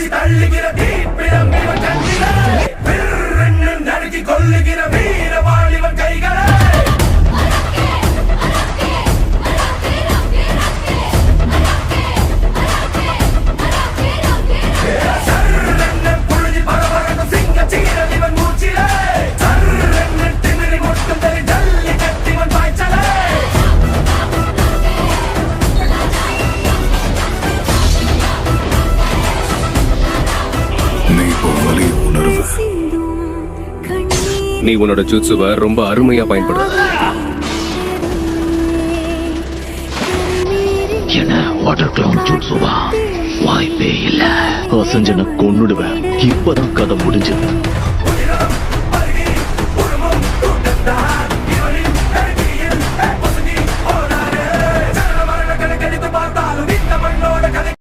வீசி தள்ளுகிற தீப்பிடம் இவன் கண்ணிலே விற்றென்று நறுக்கி கொல்லுகிற வீரவாள் இவன் கைகளே சர்ரென்று புழுதி பரபரக்கும் சிங்க சீரல் இவன் மூச்சிலே சர்ரென்று திமிரி முட்டும் தறி ஜல்லி கட்டிவன் பாய்ச்சலே நீ உன்னோட ஜுட்சுவை ரொம்ப அருமையா பயன்படுத்த. என்ன வாட்டர் கிளவுன் ஜுட்சுவா? வாய்ப்பே இல்ல. அசஞ்சனை கொன்னுடுவேன். இப்பதான் கதை முடிஞ்சது.